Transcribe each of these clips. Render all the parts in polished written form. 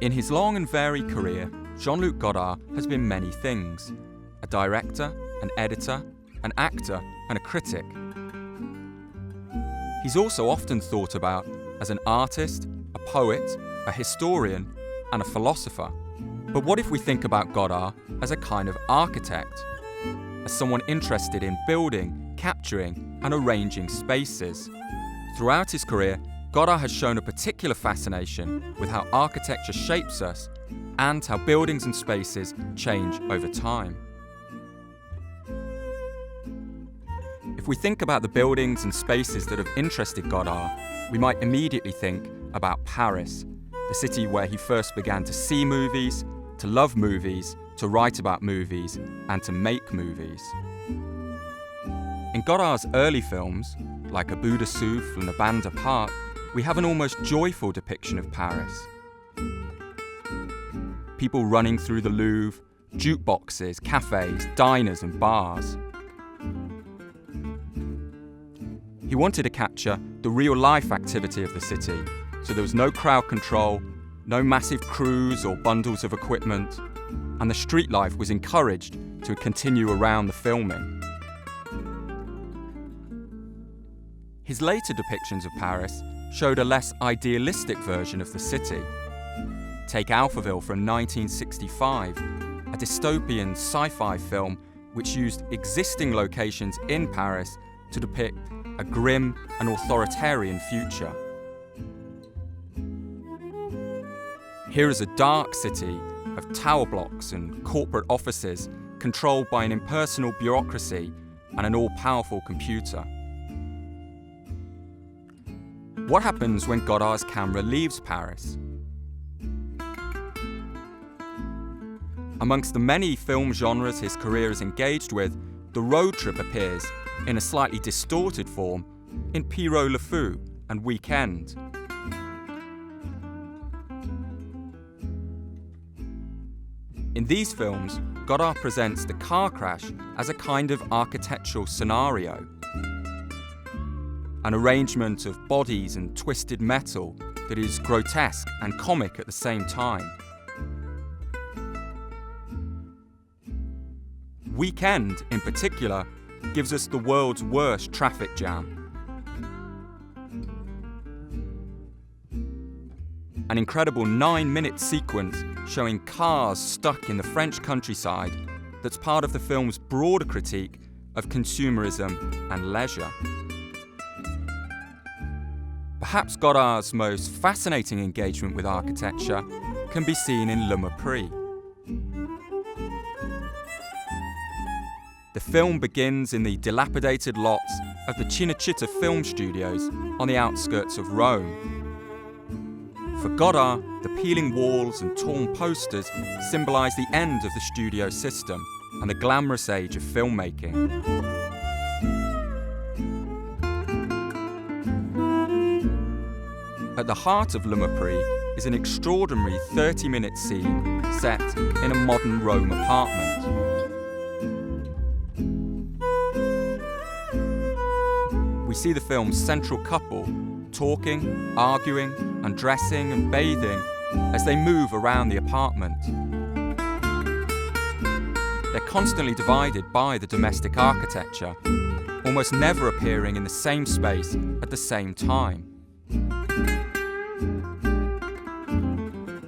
In his long and varied career, Jean-Luc Godard has been many things: a director, an editor, an actor, and a critic. He's also often thought about as an artist, a poet, a historian, and a philosopher. But what if we think about Godard as a kind of architect, as someone interested in building, capturing, and arranging spaces? Throughout his career, Godard has shown a particular fascination with how architecture shapes us and how buildings and spaces change over time. If we think about the buildings and spaces that have interested Godard, we might immediately think about Paris, the city where he first began to see movies, to love movies, to write about movies, and to make movies. In Godard's early films, like A Bout de Souffle and A Bande Apart, we have an almost joyful depiction of Paris. People running through the Louvre, jukeboxes, cafes, diners and bars. He wanted to capture the real-life activity of the city, so there was no crowd control, no massive crews or bundles of equipment, and the street life was encouraged to continue around the filming. His later depictions of Paris showed a less idealistic version of the city. Take Alphaville from 1965, a dystopian sci-fi film which used existing locations in Paris to depict a grim and authoritarian future. Here is a dark city of tower blocks and corporate offices controlled by an impersonal bureaucracy and an all-powerful computer. What happens when Godard's camera leaves Paris? Amongst the many film genres his career is engaged with, the road trip appears, in a slightly distorted form, in Pierrot le Fou and Weekend. In these films, Godard presents the car crash as a kind of architectural scenario. An arrangement of bodies and twisted metal that is grotesque and comic at the same time. Weekend, in particular, gives us the world's worst traffic jam. An incredible 9-minute sequence showing cars stuck in the French countryside that's part of the film's broader critique of consumerism and leisure. Perhaps Godard's most fascinating engagement with architecture can be seen in Le Mépris. The film begins in the dilapidated lots of the Cinecittà film studios on the outskirts of Rome. For Godard, the peeling walls and torn posters symbolise the end of the studio system and the glamorous age of filmmaking. At the heart of Le Mépris is an extraordinary 30-minute scene set in a modern Rome apartment. We see the film's central couple talking, arguing, undressing and bathing as they move around the apartment. They're constantly divided by the domestic architecture, almost never appearing in the same space at the same time.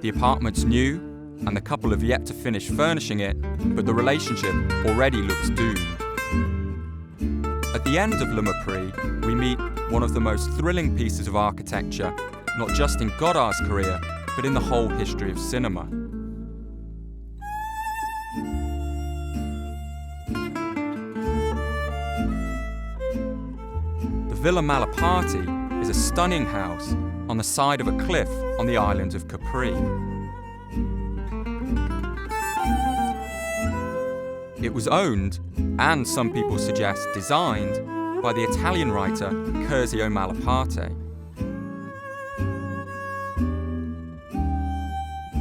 The apartment's new, and the couple have yet to finish furnishing it, but the relationship already looks doomed. At the end of Le Mépris, we meet one of the most thrilling pieces of architecture, not just in Godard's career, but in the whole history of cinema. The Villa Malaparte is a stunning house on the side of a cliff on the island of Capri. It was owned, and some people suggest designed, by the Italian writer Curzio Malaparte.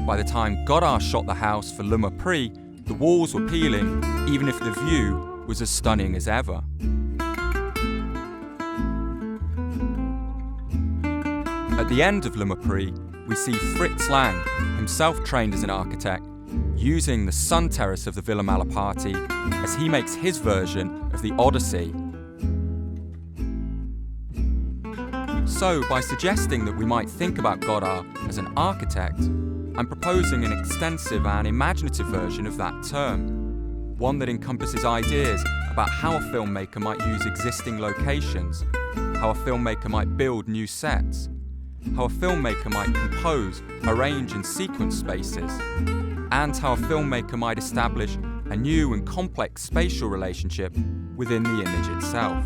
By the time Godard shot the house for Le Mépris, the walls were peeling, even if the view was as stunning as ever. the end of Mépris, we see Fritz Lang, himself trained as an architect, using the sun terrace of the Villa Malaparte as he makes his version of the Odyssey. So, by suggesting that we might think about Godard as an architect, I'm proposing an extensive and imaginative version of that term, one that encompasses ideas about how a filmmaker might use existing locations, how a filmmaker might build new sets, how a filmmaker might compose, arrange and sequence spaces, and how a filmmaker might establish a new and complex spatial relationship within the image itself.